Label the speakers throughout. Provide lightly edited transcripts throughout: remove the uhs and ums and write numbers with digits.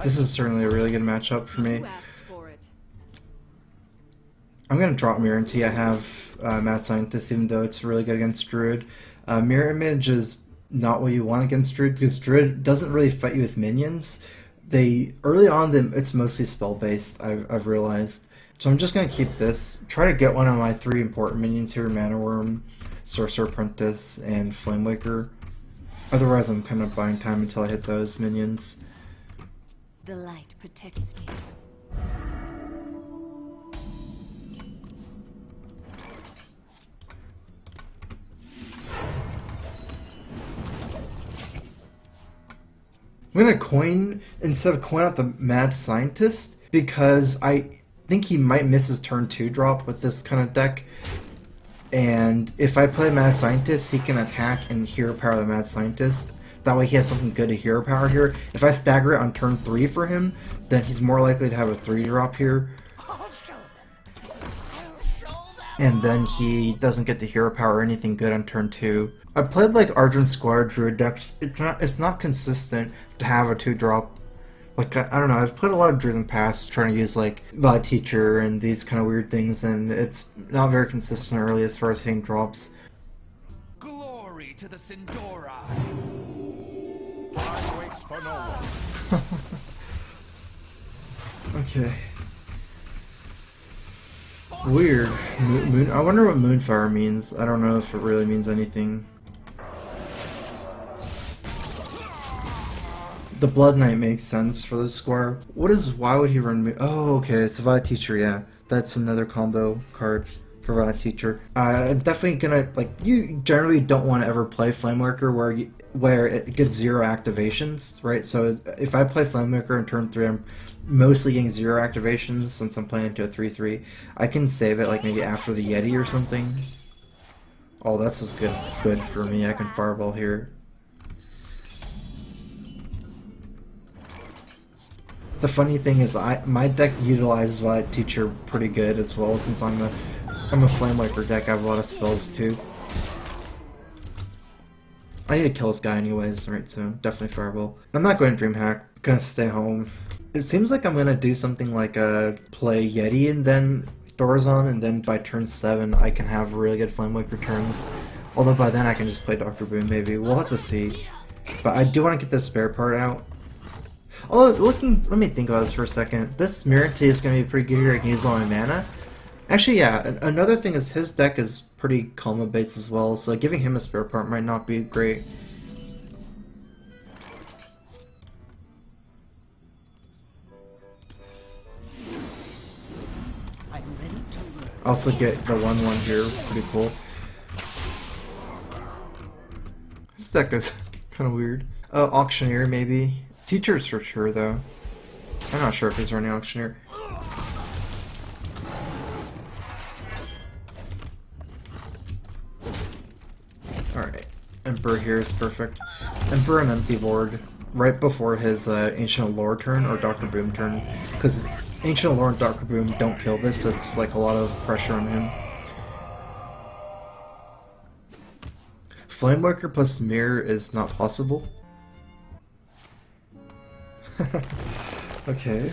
Speaker 1: This is certainly a really good matchup for me. I'm gonna drop Mirror Image. I have Mad Scientist, even though it's really good against Druid. Mirror Image is not what you want against Druid because Druid doesn't really fight you with minions. Early on, it's mostly spell based. I've realized. So I'm just gonna keep this. Try to get one of my 3 important minions here: Mana Worm, Sorcerer Apprentice, and Flamewaker. Otherwise, I'm kind of buying time until I hit those minions.
Speaker 2: The light protects me.
Speaker 1: I'm gonna coin, instead of coin out the Mad Scientist, because I think he might miss his turn 2 drop with this kind of deck. And if I play Mad Scientist, he can attack and hero power the Mad Scientist. That way he has something good to hero power here. If I stagger it on turn 3 for him, then he's more likely to have a 3 drop here. And then he doesn't get to hero power or anything good on turn 2. I played like Argent Squad Druid decks. It's not consistent to have a 2 drop. Like, I don't know, I've played a lot of Druid in the past trying to use like Valid Teacher and these kind of weird things, and it's not very consistent early as far as hitting drops.
Speaker 3: Glory to the Sindora! Time waits for no one.
Speaker 1: Okay. Weird. Moon. I wonder what Moonfire means. I don't know if it really means anything. The Blood Knight makes sense for the squire. Why would he run Moon? Oh, okay, it's a Valid Teacher, yeah. That's another combo card for Valid Teacher. I'm definitely gonna, like, you generally don't want to ever play Flamewaker where it gets 0 activations, right? So if I play Flamewaker in turn 3, I'm mostly getting 0 activations since I'm playing into a 3-3. I can save it like maybe after the Yeti or something. Oh, that's as good for me. I can Fireball here. The funny thing is, my deck utilizes Valid Teacher pretty good as well, since I'm a Flamewaker deck. I have a lot of spells too. I need to kill this guy anyways, right? So definitely Fireball. I'm not going to DreamHack. I'm gonna stay home. It seems like I'm gonna do something like play Yeti and then Thorazon, and then by turn 7 I can have really good Flamewaker turns. Although by then I can just play Dr. Boom maybe. We'll have to see. But I do want to get the spare part out. Although, let me think about this for a second. This Mirror Image is going to be pretty good here. I can use all my mana. Actually, yeah, another thing is his deck is pretty combo based as well, so giving him a spare part might not be great. I also get the 1/1 here, pretty cool. This deck is kind of weird. Auctioneer maybe. Teachers for sure though. I'm not sure if he's running Auctioneer. Alright, Emperor here is perfect. Emperor and Empty Lord right before his Ancient Lore turn or Dr. Boom turn, because Ancient Lore and Dr. Boom don't kill this, so it's like a lot of pressure on him. Flamewaker plus Mirror is not possible. Okay.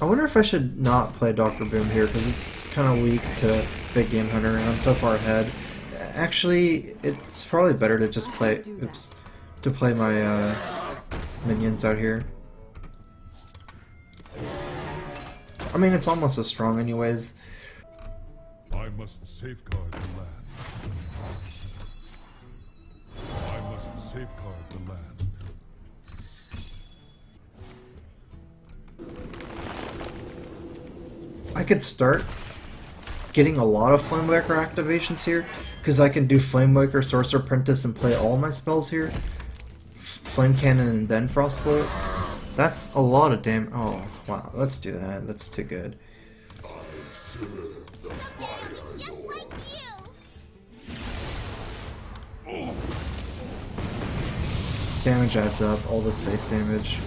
Speaker 1: I wonder if I should not play Dr. Boom here, because it's kind of weak to Big Game Hunter, and I'm so far ahead. Actually, it's probably better to just play, to play my minions out here. I mean, it's almost as strong anyways.
Speaker 4: I must safeguard the land. I must safeguard the land.
Speaker 1: I could start getting a lot of Flamewaker activations here, because I can do Flamewaker, Sorcerer Apprentice, and play all my spells here. Flame Cannon and then Frostbolt. That's a lot of damage. Oh, wow, let's do that. That's too good. Damage adds up, all this face damage.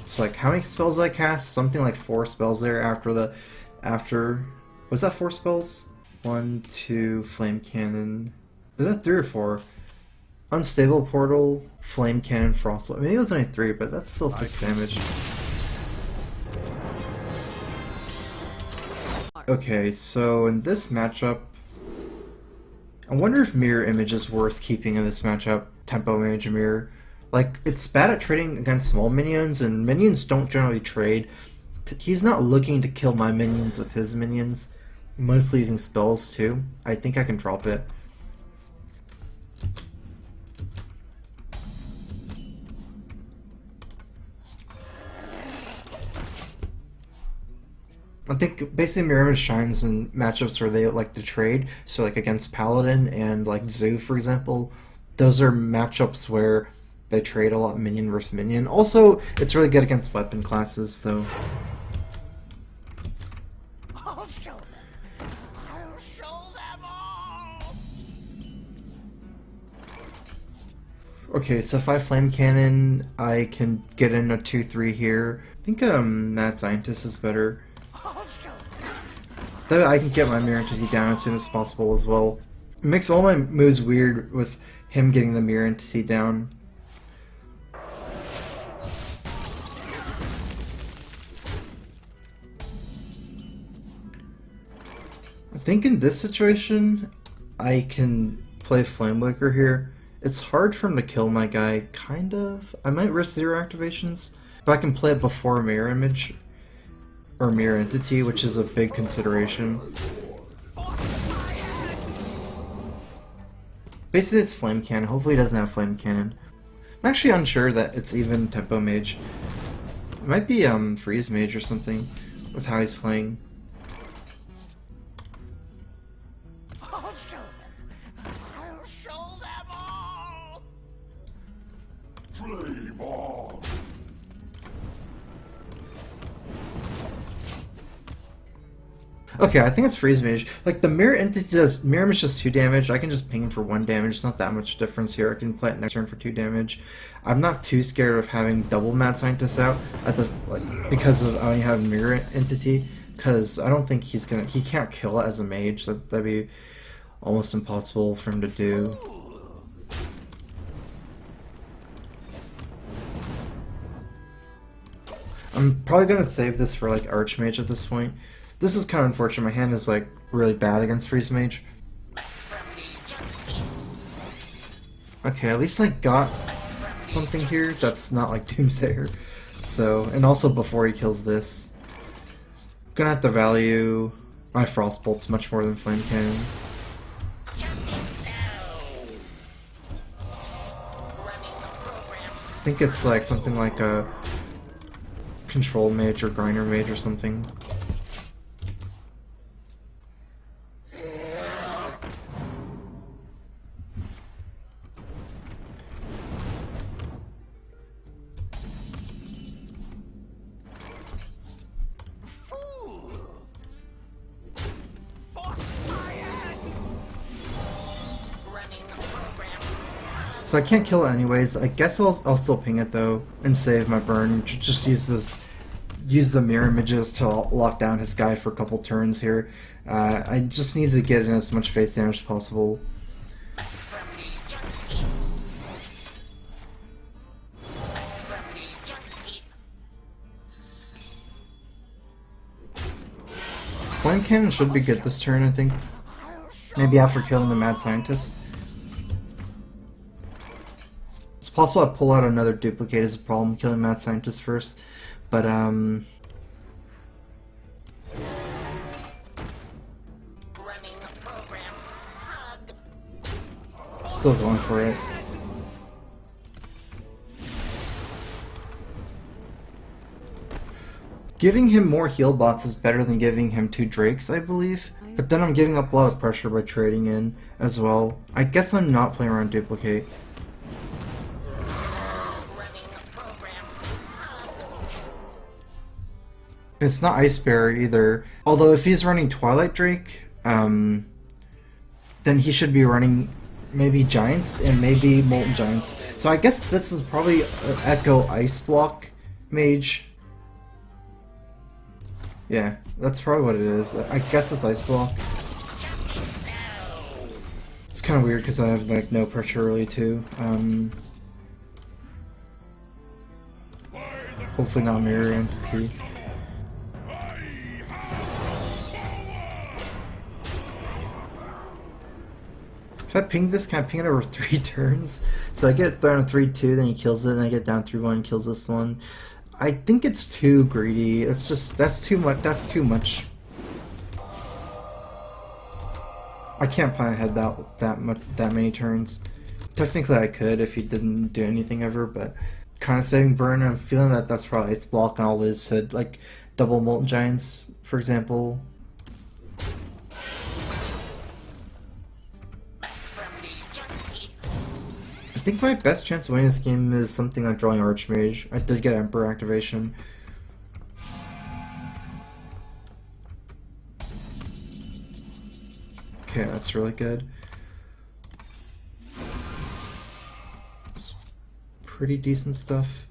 Speaker 1: It's like, how many spells did I cast? Something like 4 spells there after was that 4 spells? 1, 2, Flame Cannon. Is that 3 or 4? Unstable Portal, Flame Cannon, Frostlight. Maybe it was only 3, but that's still 6 damage. Okay, so in this matchup, I wonder if Mirror Image is worth keeping in this matchup. Tempo Mage Mirror. Like, it's bad at trading against small minions, and minions don't generally trade. He's not looking to kill my minions with his minions. Mostly using spells too. I think I can drop it. I think basically Mirror Image shines in matchups where they like to trade. So like against Paladin and like Zoo, for example. Those are matchups where they trade a lot minion versus minion. Also, it's really good against weapon classes, though.
Speaker 3: I'll show them. I'll show them all.
Speaker 1: Okay, so if I Flame Cannon, I can get in a 2-3 here. I think Mad Scientist is better. That I can get my Mirror Entity down as soon as possible as well. It makes all my moves weird with him getting the Mirror Entity down. I think in this situation, I can play Flamewaker here. It's hard for him to kill my guy, kind of. I might risk 0 activations, but I can play it before Mirror Image. Or Mirror Entity, which is a big consideration. Basically it's Flame Cannon. Hopefully he doesn't have Flame Cannon. I'm actually unsure that it's even Tempo Mage. It might be Freeze Mage or something, with how he's playing.
Speaker 3: I'll show them. I'll show them all.
Speaker 4: Flame on!
Speaker 1: Okay, I think it's Freeze Mage. Like, the Mirror Entity does... Mirror Image does 2 damage. I can just ping him for 1 damage. It's not that much difference here. I can play it next turn for 2 damage. I'm not too scared of having double Mad Scientist out at this, like, because of I only have Mirror Entity. Because I don't think he's gonna... He can't kill it as a mage. That'd be almost impossible for him to do. I'm probably gonna save this for, like, Archmage at this point. This is kind of unfortunate. My hand is like really bad against Freeze Mage. Okay, at least I got something here that's not like Doomsayer. So, and also before he kills this, I'm gonna have to value my Frostbolts much more than Flame Cannon. I think it's like something like a Control Mage or Grinder Mage or something. So I can't kill it anyways. I guess I'll still ping it though and save my burn. Just use the mirror images to lock down his guy for a couple turns here. I just need to get in as much face damage as possible. Flame Cannon should be good this turn, I think. Maybe after killing the Mad Scientist. It's possible I pull out another duplicate as a problem killing Mad Scientist first, but still going for it. Giving him more heal bots is better than giving him 2 Drakes, I believe. But then I'm giving up a lot of pressure by trading in as well. I guess I'm not playing around duplicate. It's not Ice Bearer either. Although if he's running Twilight Drake, then he should be running maybe Giants and maybe Molten Giants. So I guess this is probably an Echo Ice Block Mage. Yeah, that's probably what it is. I guess it's Ice Block. kind of weird because I have like no pressure really too. Hopefully not mirror entity. If I ping this, can I ping it over 3 turns? So I get down 3-2, then he kills it, then I get down 3-1 and kills this one. I think it's too greedy. It's just, that's too much. That's too much. I can't plan ahead that many turns. Technically I could if he didn't do anything ever, but kind of saving burn. I'm feeling that that's probably Ice Block and all this to like double Molten Giants, for example. I think my best chance of winning this game is something like drawing Archmage. I did get Emperor activation. Okay, that's really good. It's pretty decent stuff.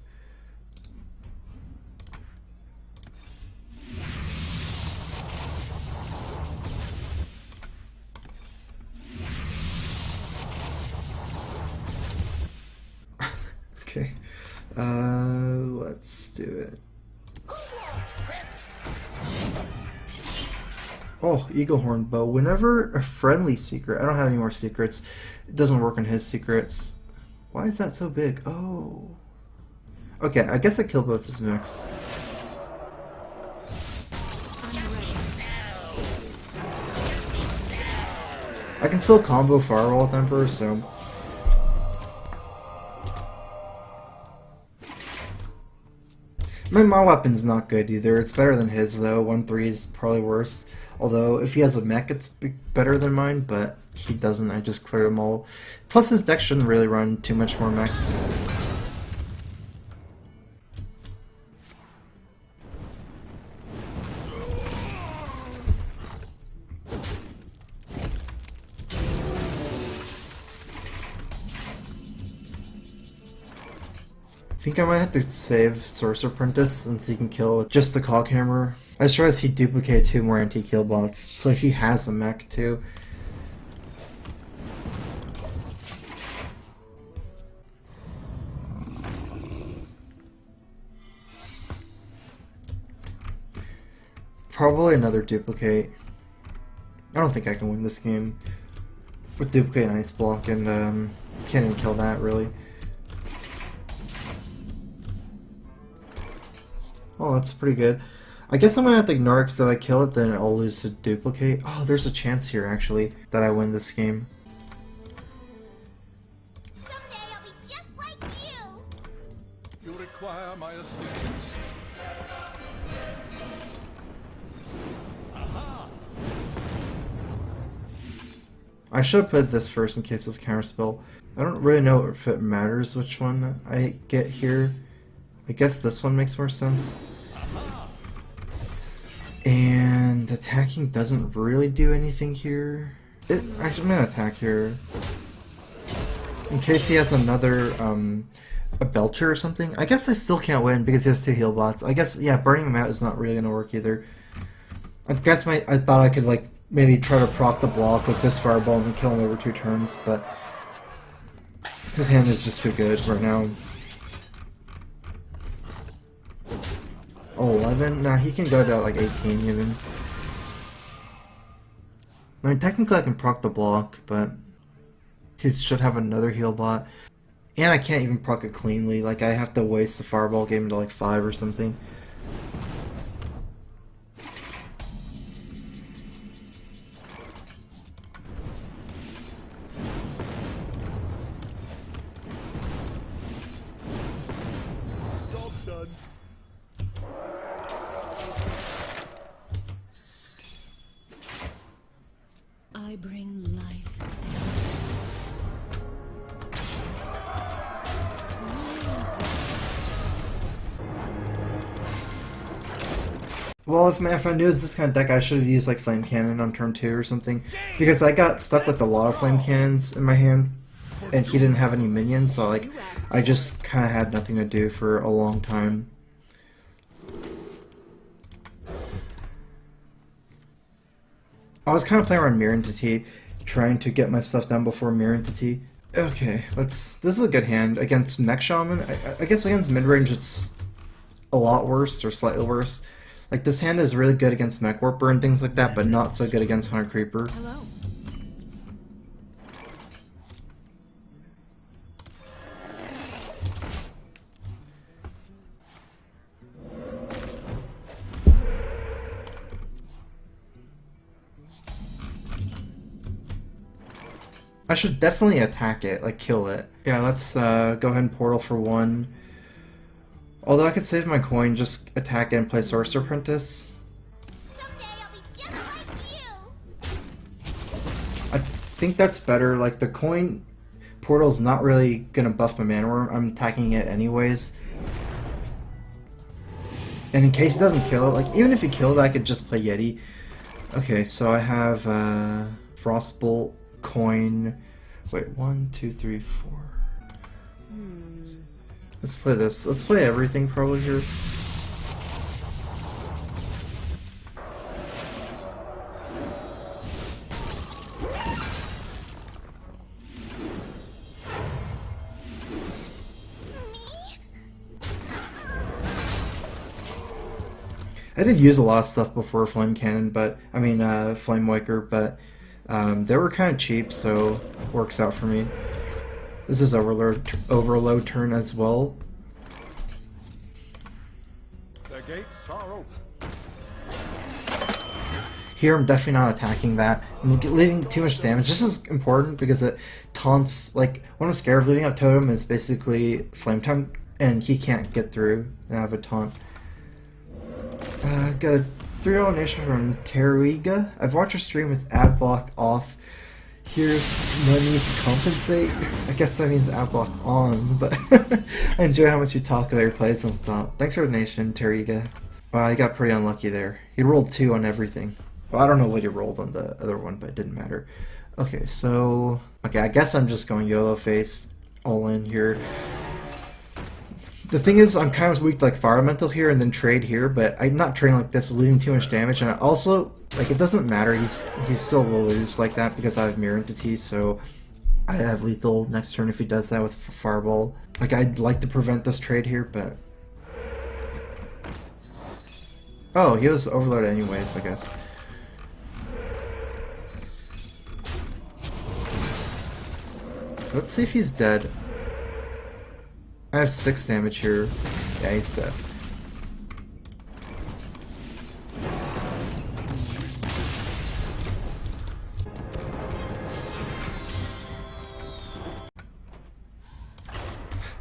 Speaker 1: Okay, let's do it. Oh, Eagle Horn Bow. Whenever a friendly secret, I don't have any more secrets. It doesn't work on his secrets. Why is that so big? Oh. Okay, I guess I kill both his mechs. I can still combo Firewall with Emperor, so. My Maw weapon's not good either. It's better than his though. 1-3 is probably worse. Although if he has a mech, it's better than mine. But he doesn't. I just cleared them all. Plus his deck shouldn't really run too much more mechs. I think I might have to save Sorcerer Apprentice since he can kill with just the Cog Hammer. I just realized he duplicated 2 more anti-kill bots, so he has a mech too. Probably another duplicate. I don't think I can win this game with duplicate and Ice Block, and can't even kill that really. Oh, that's pretty good. I guess I'm gonna have to ignore it because if I kill it, then I'll lose to duplicate. Oh, there's a chance here actually that I win this game.
Speaker 3: Someday I'll be just like you.
Speaker 4: You require my assistance.
Speaker 1: I should have put this first in case it was counterspell. I don't really know if it matters which one I get here. I guess this one makes more sense. And attacking doesn't really do anything here. Actually, I'm gonna attack here. In case he has another, a Belcher or something. I guess I still can't win because he has 2 heal bots. I guess, yeah, burning him out is not really gonna work either. I guess I thought I could, like, maybe try to proc the block with this Fireball and kill him over 2 turns, but his hand is just too good right now. Oh, 11? Nah, he can go to like 18 even. I mean, technically I can proc the block, but he should have another heal bot. And I can't even proc it cleanly, like I have to waste the Fireball game to like 5 or something.
Speaker 4: Job done.
Speaker 2: I bring life.
Speaker 1: Well, if I knew it was this kind of deck, I should have used like Flame Cannon on turn 2 or something. Because I got stuck with a lot of Flame Cannons in my hand, and he didn't have any minions, so like I just kind of had nothing to do for a long time. I was kind of playing around Mirror Entity, trying to get my stuff down before Mirror Entity. Okay, this is a good hand against Mech Shaman. I guess against mid-range it's a lot worse, or slightly worse. Like, this hand is really good against Mech Warper and things like that, but not so good against Hunter Creeper.
Speaker 2: Hello.
Speaker 1: I should definitely attack it, like kill it. Yeah, let's go ahead and portal for 1. Although I could save my coin, just attack it and play Sorcerer Apprentice.
Speaker 3: Someday I'll be just like you.
Speaker 1: I think that's better. Like, the coin portal's not really gonna buff my mana worm. I'm attacking it anyways. And in case it doesn't kill it, like, even if it killed it, I could just play Yeti. Okay, so I have Frostbolt, coin. Wait, 1, 2, 3, 4. Let's play this. Let's play everything probably here. I did use a lot of stuff before Flame Cannon, but I mean Flame Waker, but they were kind of cheap, so works out for me. This is overload turn as well.
Speaker 4: The gates are open.
Speaker 1: Here I'm definitely not attacking that. I'm leaving too much damage. This is important because it taunts, like, what I'm scared of leaving up Totem is basically Flame Tongue, and he can't get through and have a taunt. Got a 3-0 initiative from Teruiga. I've watched her stream with ad block off. Here's no need to compensate. I guess that means ad block on, but I enjoy how much you talk about your plays on stop. Thanks for the donation, Teruiga. Wow, you got pretty unlucky there. He rolled 2 on everything. Well, I don't know what he rolled on the other one, but it didn't matter. Okay, so... Okay, I guess I'm just going YOLO face all in here. The thing is, I'm kind of weak to, like, Fire Elemental here and then trade here, but I'm not trading like this, leaving too much damage, and I also, like, it doesn't matter, he still will lose like that because I have Mirror Entity, so I have lethal next turn if he does that with Fireball. Like, I'd like to prevent this trade here, but... Oh, he was overloaded anyways, I guess. Let's see if he's dead. I have 6 damage here. Yeah, he's dead.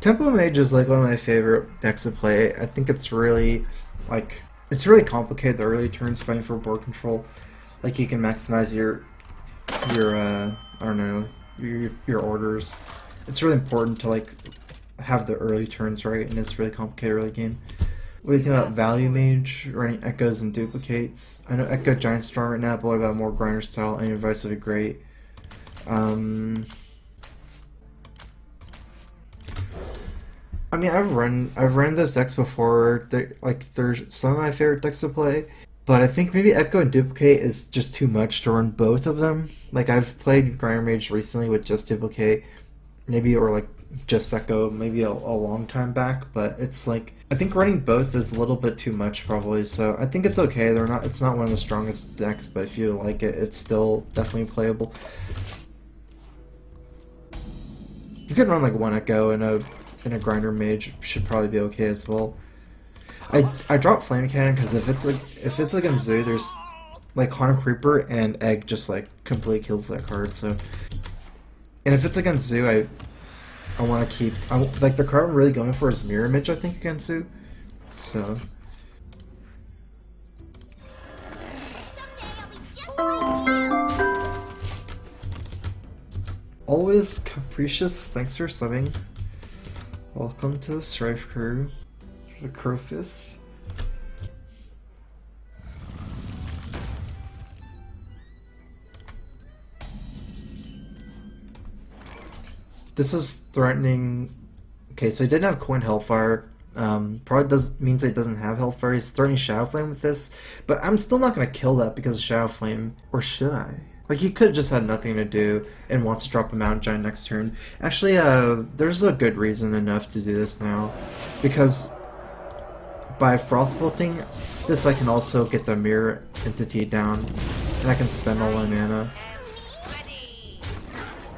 Speaker 1: Tempo Mage is like one of my favorite decks to play. I think it's really, like, it's really complicated the early turns fighting for board control. Like, you can maximize your I don't know, your orders. It's really important to, like, have the early turns right, and it's really complicated early game. What do you think about Value Mage, running Echoes and Duplicates? I know Echo Giant Storm right now, but what about more grinder style? Any advice would be great. I mean, I've run those decks before. They're some of my favorite decks to play, but I think maybe Echo and Duplicate is just too much to run both of them. Like, I've played Grinder Mage recently with just Duplicate, maybe, or like just Echo maybe a long time back, but it's like, I think running both is a little bit too much probably, so I think it's okay. It's not one of the strongest decks, but if you like it, it's still definitely playable. You could run like one Echo and a Grinder Mage should probably be okay as well. I dropped Flame Cannon because if it's against Zoo, there's like Haunted Creeper and Egg just like completely kills that card, so. And if it's against Zoo, I want to keep... like, the card I'm really going for is Mirror Image, I think, against Zoo. So... Always Capricious, thanks for subbing. Welcome to the Strife crew. There's a Crow Fist. This is threatening... Okay, so he didn't have Coin Hellfire. Probably means that he doesn't have Hellfire. He's threatening Shadow Flame with this. But I'm still not going to kill that because of Shadow Flame. Or should I? Like, he could have just had nothing to do and wants to drop a Mountain Giant next turn. Actually, there's a good reason enough to do this now. Because by Frostbolting, this I can also get the Mirror Entity down. And I can spend all my mana.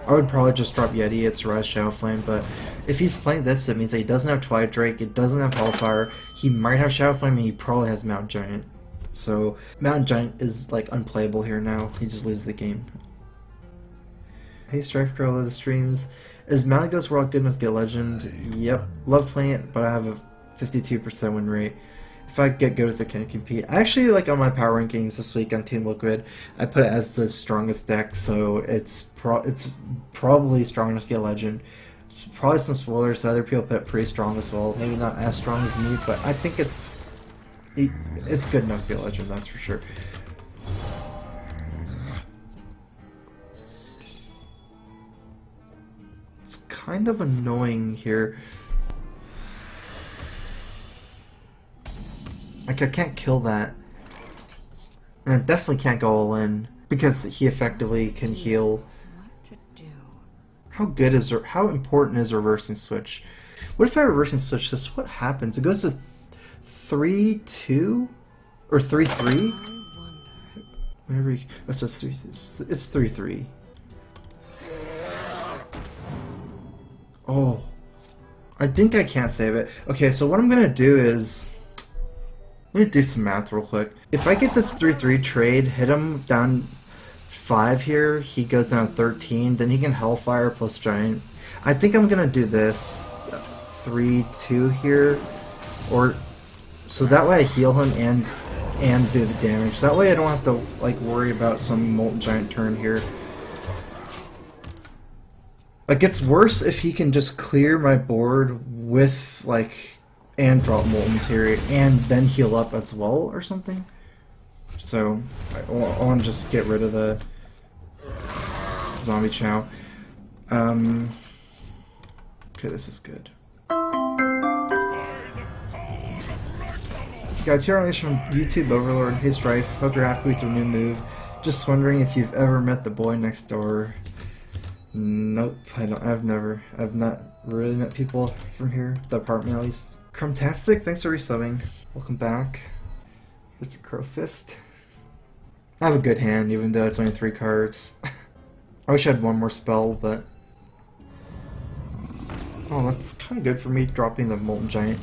Speaker 1: I would probably just drop Yeti, it's Rise Shadow Flame, but if he's playing this, it means that he doesn't have Twilight Drake, it doesn't have Hellfire, he might have Shadow Flame, and he probably has Mountain Giant. So, Mountain Giant is, like, unplayable here now. He just loses the game. Hey, Strife Girl of the streams. Is Malagos World good enough to get Legend? Yep. Love playing it, but I have a 52% win rate. If I get good with it, can I compete? I actually, like, on my power rankings this week on Team Liquid, I put it as the strongest deck, so it's probably strong enough to get Legend. Probably some spoilers, so other people put it pretty strong as well. Maybe not as strong as me, but I think it's good enough to get Legend, that's for sure. It's kind of annoying here. Like, I can't kill that. And I definitely can't go all in, because he effectively can heal.
Speaker 2: What to do?
Speaker 1: How important is reversing switch? What if I reversing switch this? What happens? It goes to 3-2? Or 3-3? Whenever you... Oh, so it's 3-3. Oh. I think I can't save it. Okay, so what I'm gonna do is... Let me do some math real quick. If I get this 3-3 trade, hit him down 5 here, he goes down 13, then he can Hellfire plus Giant. I think I'm gonna do this 3-2 here, or so that way I heal him and do the damage. That way I don't have to like worry about some Molten Giant turn here. Like, it's worse if he can just clear my board with like and drop Moltens here and then heal up as well or something. So I want to just get rid of the Zombie Chow. Okay, this is good. Got your from YouTube Overlord. Hey Strife, hope you're happy with your new move. Just wondering if you've ever met the boy next door. Nope, I don't. I've not really met people from here, the apartment at least. Crumbtastic, thanks for resubbing. Welcome back. Here's a Crow Fist. I have a good hand, even though it's only 3 cards. I wish I had one more spell, but... Oh, that's kind of good for me, dropping the Molten Giant.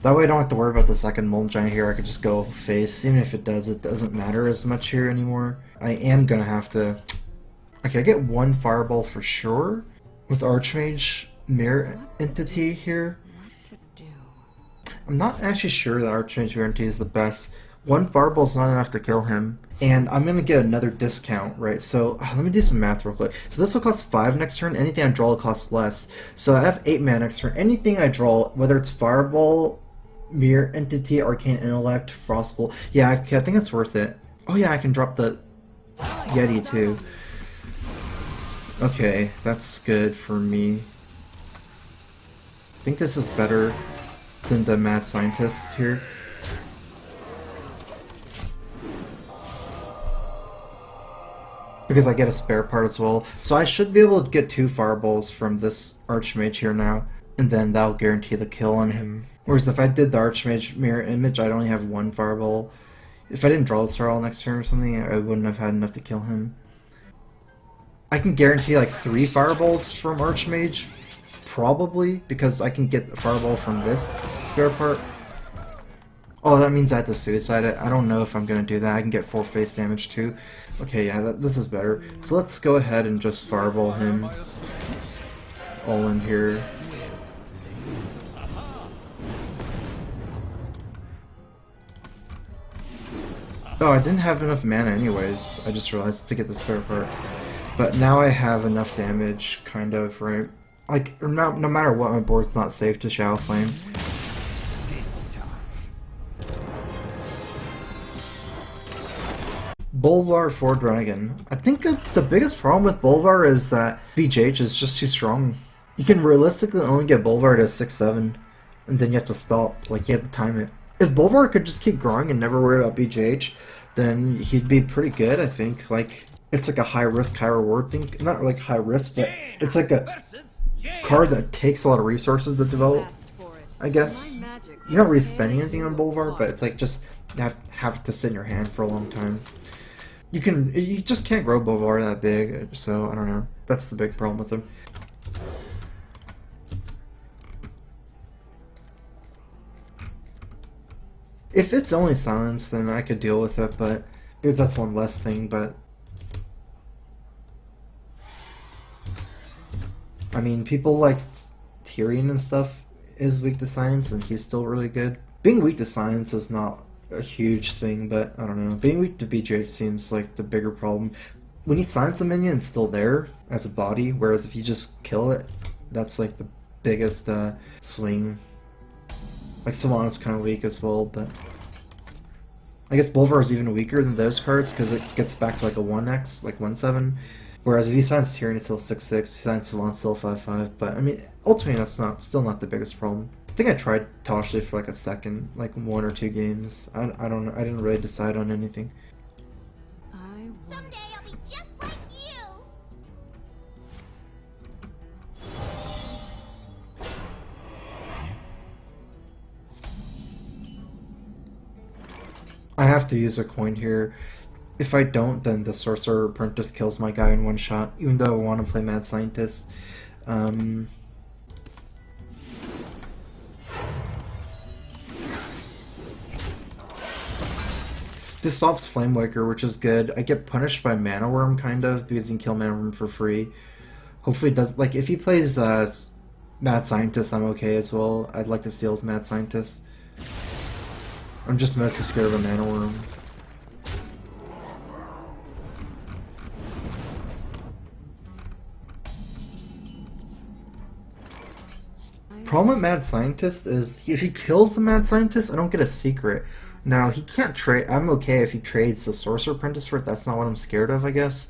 Speaker 1: That way I don't have to worry about the second Molten Giant here, I could just go face. Even if it doesn't matter as much here anymore. I am gonna have to... Okay, I get 1 Fireball for sure. With Archmage Mirror Entity here. I'm not actually sure that Archmage Mirror Entity is the best. 1 Fireball is not enough to kill him. And I'm gonna get another discount, right? So, let me do some math real quick. So this will cost 5 next turn, anything I draw will cost less. So I have 8 mana next turn. Anything I draw, whether it's Fireball, Mirror Entity, Arcane Intellect, Frostbolt. Yeah, I think it's worth it. Oh yeah, I can drop the Yeti too. Okay, that's good for me. I think this is better than the Mad Scientist here. Because I get a spare part as well. So I should be able to get 2 Fireballs from this Archmage here now. And then that'll guarantee the kill on him. Whereas if I did the Archmage Mirror Image, I'd only have 1 Fireball. If I didn't draw the Starl next turn or something, I wouldn't have had enough to kill him. I can guarantee like 3 Fireballs from Archmage. Probably, because I can get a Fireball from this spare part. Oh, that means I have to suicide it. I don't know if I'm gonna do that. I can get 4 face damage too. Okay, yeah, this is better. So let's go ahead and just Fireball him. All in here. Oh, I didn't have enough mana anyways. I just realized to get the spare part. But now I have enough damage, kind of, right? Like, no matter what, my board's not safe to Shadow Flame. Bolvar for Dragon. I think the biggest problem with Bolvar is that BJH is just too strong. You can realistically only get Bolvar to 6-7, and then you have to stop, like you have to time it. If Bolvar could just keep growing and never worry about BJH, then he'd be pretty good, I think. Like, it's like a high risk, high reward thing. Not like high risk, but it's like a card that takes a lot of resources to develop, I guess. You're not really spending anything on Boulevard, but it's like just have to sit in your hand for a long time. You just can't grow Boulevard that big, so I don't know. That's the big problem with them. If it's only silence, then I could deal with it, but because that's one less thing, but I mean, people like Tyrion and stuff is weak to science, and he's still really good. Being weak to science is not a huge thing, but I don't know. Being weak to BJ seems like the bigger problem. When you science a minion, it's still there as a body, whereas if you just kill it, that's like the biggest swing. Like Solana's kind of weak as well, but I guess Bolvar is even weaker than those cards because it gets back to like a 1x, like 1/7. Whereas if he signs Tyrion, it's still 6/6. He signs Solana, still 5/5. But I mean, ultimately, that's still not the biggest problem. I think I tried Toshli for like a second, like 1 or 2 games. I don't know. I didn't really decide on anything.
Speaker 3: Someday I'll be just like you.
Speaker 1: I have to use a coin here. If I don't, then the Sorcerer Apprentice kills my guy in one shot, even though I want to play Mad Scientist. This stops Flamewaker, which is good. I get punished by Mana Worm, kind of, because you can kill Mana Worm for free. Hopefully it does... Like, if he plays Mad Scientist, I'm okay as well. I'd like to steal his Mad Scientist. I'm just mostly scared of a Mana Worm. Problem with Mad Scientist is if he kills the Mad Scientist, I don't get a secret. Now, he can't trade... I'm okay if he trades the Sorcerer Apprentice for it. That's not what I'm scared of, I guess.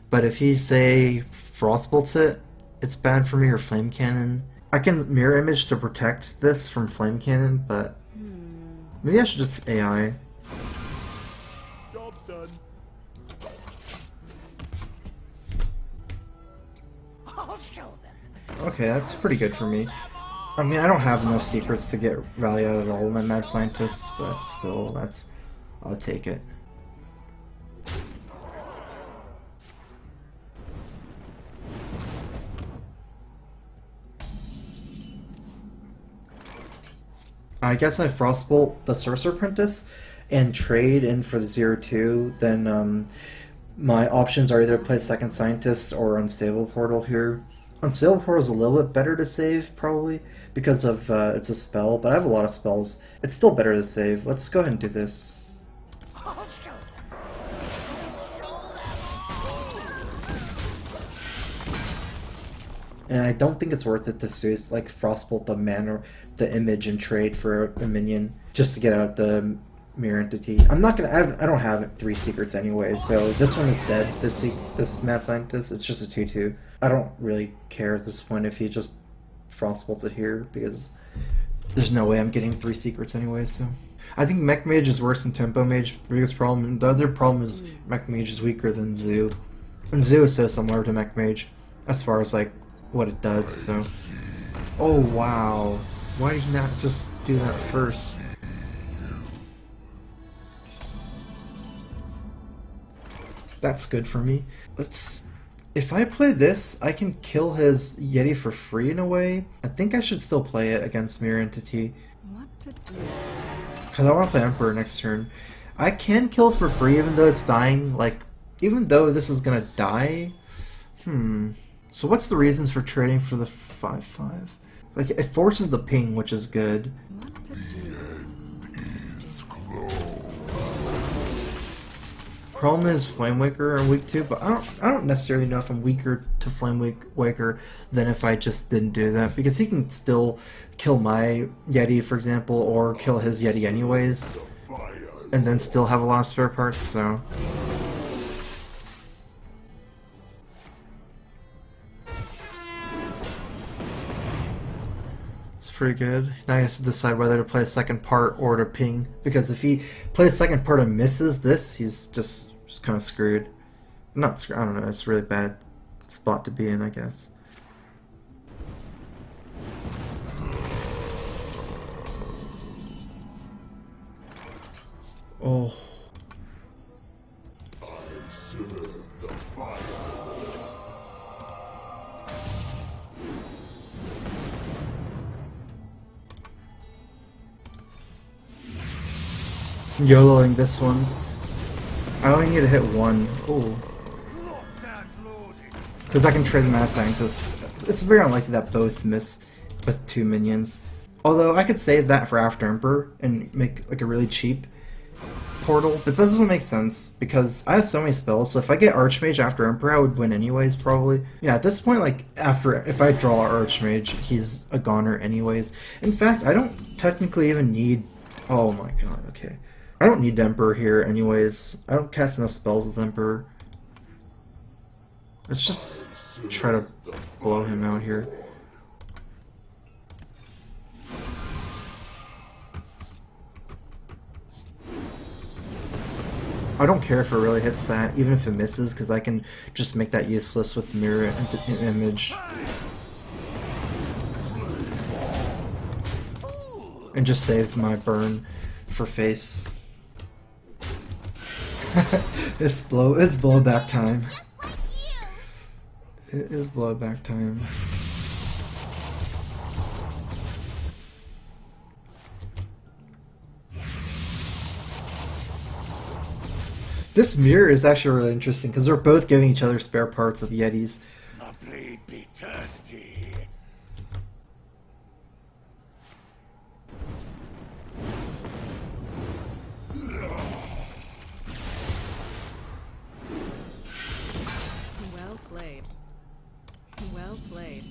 Speaker 1: But if he, say, Frostbolts it, it's bad for me, or Flame Cannon. I can Mirror Image to protect this from Flame Cannon, but... Maybe I should just AI.
Speaker 4: Job done.
Speaker 3: I'll show them.
Speaker 1: Okay, that's pretty good for me. I mean, I don't have enough secrets to get value out of all of my Mad Scientists, but still, I'll take it. I guess I Frostbolt the Sorcerer Apprentice and trade in for the 0/2, then my options are either play Second Scientist or Unstable Portal here. Unstable Portal is a little bit better to save, probably, because of it's a spell, but I have a lot of spells. It's still better to save. Let's go ahead and do this.
Speaker 3: I'll show them. I'll show them all.
Speaker 1: And I don't think it's worth it to use like Frostbolt the mana, the image, and trade for a minion just to get out the mirror entity. I'm not gonna. I don't have 3 secrets anyway, so this one is dead. This Mad Scientist, it's just a 2/2. I don't really care at this point if he just Frostbolts it here because there's no way I'm getting 3 secrets anyway. So I think Mech Mage is worse than Tempo Mage. The biggest problem. The other problem is Mech Mage is weaker than Zoo, and Zoo is so similar to Mech Mage as far as like what it does. So, oh wow, why did you not just do that first? That's good for me. If I play this, I can kill his Yeti for free in a way. I think I should still play it against Mirror Entity.
Speaker 2: What to do?
Speaker 1: Because I want to play Emperor next turn. I can kill for free even though it's dying. Like, even though this is gonna die. So what's the reasons for trading for the 5/5? Like, it forces the ping, which is good.
Speaker 2: What to do?
Speaker 1: Problem is Flamewaker I'm weak to, but I don't necessarily know if I'm weaker to Flamewaker than if I just didn't do that, because he can still kill my Yeti, for example, or kill his Yeti anyways, and then still have a lot of spare parts, so... It's pretty good. Now he has to decide whether to play a second part or to ping, because if he plays second part and misses this, he's just kind of screwed. Not, I don't know, it's a really bad spot to be in, I guess. Oh. YOLOing this one. I only need to hit one. Ooh. Because I can trade the Mad Sign, because it's very unlikely that both miss with 2 minions. Although I could save that for after Emperor and make like a really cheap portal. But that doesn't make sense because I have so many spells, so if I get Archmage after Emperor I would win anyways probably. Yeah, at this point, like if I draw Archmage, he's a goner anyways. In fact, I don't technically even need, oh my god, okay. I don't need Emperor here anyways. I don't cast enough spells with Emperor. Let's just try to blow him out here. I don't care if it really hits that, even if it misses, because I can just make that useless with mirror image. And just save my burn for face. It's blowback time. It is blowback time. This mirror is actually really interesting because they're both giving each other spare parts of Yetis.
Speaker 3: The blade be thirsty.
Speaker 2: Well played. Well played.